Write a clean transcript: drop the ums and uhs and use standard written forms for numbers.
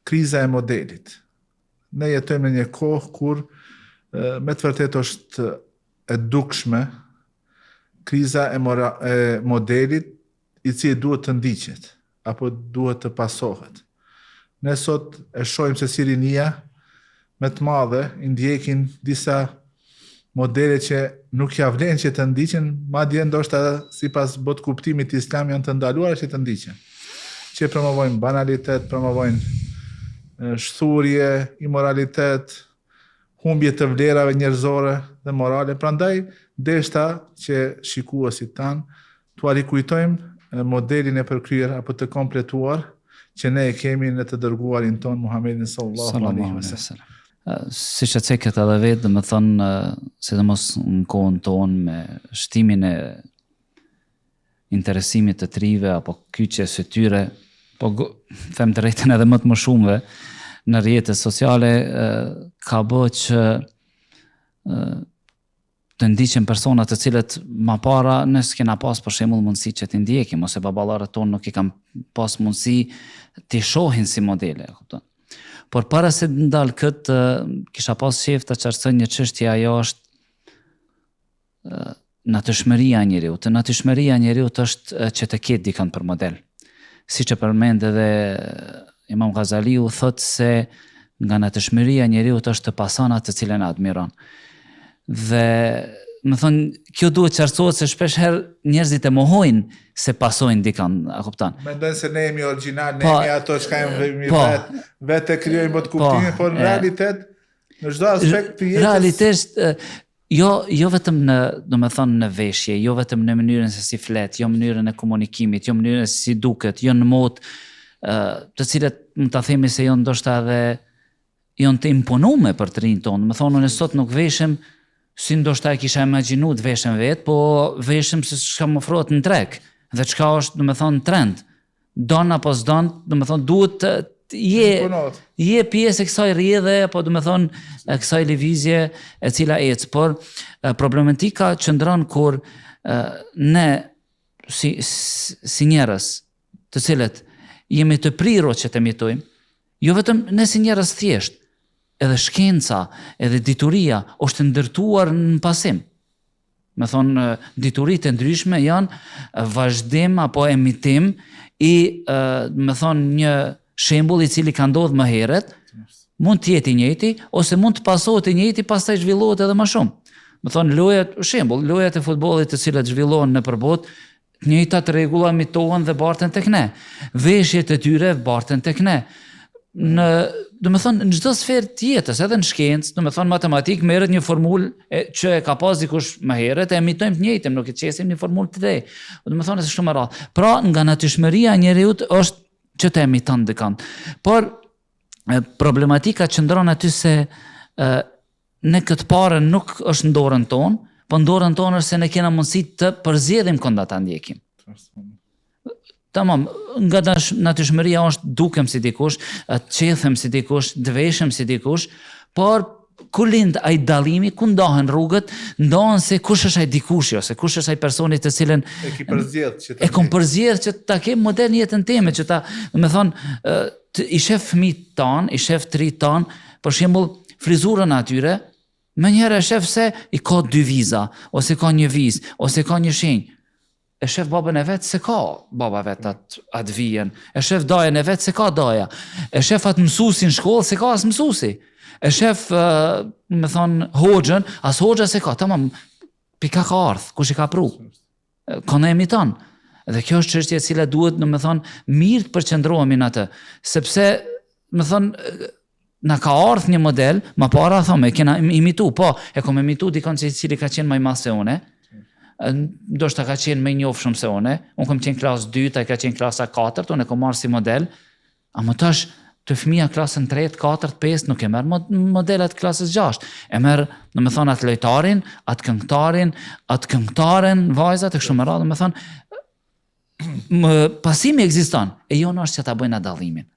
kriza e modelit. Ne jetojmë në një kohë kur me të vërtetë është e dukshme kriza e modelit i cili duhet të ndiqet apo duhet të pasohet. Ne sot e shohim se si rinia me të madhe i ndjekin disa modele që nuk ja vlen që të ndiqen, madje ndoshta sipas bot kuptimit islam janë të ndaluara që të ndiqen. Që promovojnë banalitet, promovojnë shturje, imoralitet, humbje të vlerave njerëzore dhe morale. Prandaj deshta që shikuesit tan t'u rikujtojmë modelin e përkryer apo të kompletuar që ne e kemi në të dërguarin ton Muhammedin sallallahu alaihi wasallam. Si që ceket edhe vetë, dhe më thënë, sidomos në kohën tonë me shtimin e interesimit të trive, apo kyqjes së tyre, po them të rejten edhe më të më shumëve, në rrjetet sociale, ka bë që të ndiqen persona të cilët ma para ne s'kena pas për shembull mundësi që t'i ndjekim, ose baballarët tonë nuk i kanë pas mundësi t'i shohin si modele, kupton. Por para se të ndalë këtë, kisha pas shef të qartësoj një çështje, ajo është natyrshmëria e njeriut. Natyrshmëria e njeriut është që të ketë dikën për model. Siç e përmend edhe Imam Ghazaliu, thotë se nga natyrshmëria e njeriut është të pasanat të cilën e admiron. Dhe më thonë, kjo duhet qartësohet se shpesh herë njerëzit e mohojnë se pasojnë dikan, a kupton? Mendojnë se ne jemi origjinal, ne jemi ato që kemi vetë krijojmë bot kuptimin, por në realitet në çdo aspekt të jetës. Realisht jo vetëm në, domethënë në veshje, jo vetëm në mënyrën se si flet, jo mënyrën e komunikimit, jo mënyrën se si duket, jo në mod, të cilët mund ta themi se janë ndoshta edhe janë të imponuar për të rinj tonë. Më thonë, unë sot nuk veshem si ndoshta e kisha imagjinu të veshem vetë, po veshem se çka më ofrohet në treg, dhe çka është, domethënë, trend. Don apo s'don, domethënë duhet të je pjesë e kësaj rrjedhe, apo domethënë kësaj lëvizje e cila ecë. Por problematika qëndron kur ne si njerëz, të cilët jemi të prirur që të jetojmë, jo vetëm ne si njerëz thjesht, edhe shkenca, edhe dituria është ndërtuar në pasim. Me thonë, diturit e ndryshme janë vazhdim apo emitim i, me thonë, një shembull i cili ka ndodhur më herët, mund të jetë i njëjti, ose mund të pasohet i njëjti, pastaj zhvillohet edhe më shumë. Me thonë, lojat e futbollit të cilat zhvillohen nëpër botë, të njëjtat rregulla mitohen dhe barten tek ne. Veshjet e tyre barten tek ne. Në çdo sferë të jetës, edhe në shkencë, domethënë matematik merret një formulë që e ka pas dikush më herët, e emitojmë të njëjtën, nuk e çesim një formulë të re. Domethënë është shumë e rrallë. Pra, nga natyrshmëria e njeriu është që të emiton dikant. Por problematika qëndron aty se ne këtë parë nuk është në dorën tonë, po në dorën tonë është se ne kena mundësi të përzjedhim kunda ta ndjekim. Tamam, nga natyrshmëria është dukem si dikush, të qethem si dikush, të veshem si dikush, por ku lind ai dallimi, ku ndahen rrugët, ndahen se kush është ai dikushi, ose kush është ai personi të cilën e kom përzjedh që ta kem model në jetën time, që ta, i shef fëmijët tan, i shef të rinjt tan, për shembull, frizurën atyre, më njëherë e shef se i ka 2 viza, ose ka një vizë, ose ka një shenjë. E shef babën e vetë se ka baba vetë atë vijen, e shef dajen e vetë se ka daja, e shef atë mësusin shkollë se ka as mësusi, e shef, hoxhën, as hoxha se ka, tamam, pika ka ardhë, kush i ka pru, ka në emiton. Dhe kjo është çështje e cila duhet, mirë të përqendrohemi në atë, sepse, na ka ardhë një model, ma para thome, e kena imitu, po, e kom imitu dikon që i cili ka qenë më i madh se une, ndoshta ka qenë më i njohshëm se unë kam qenë klasë 2, ai ka qenë klasa 4, unë e kam marrë si model, ama tash të fëmia klasën 3, 4, 5 nuk e merr modelat klasës 6, e merr, atë lojtarin, atë këngëtaren, vajzat e kështu me radhë, pasimi ekziston, e jo është që ta bëjnë dallimin.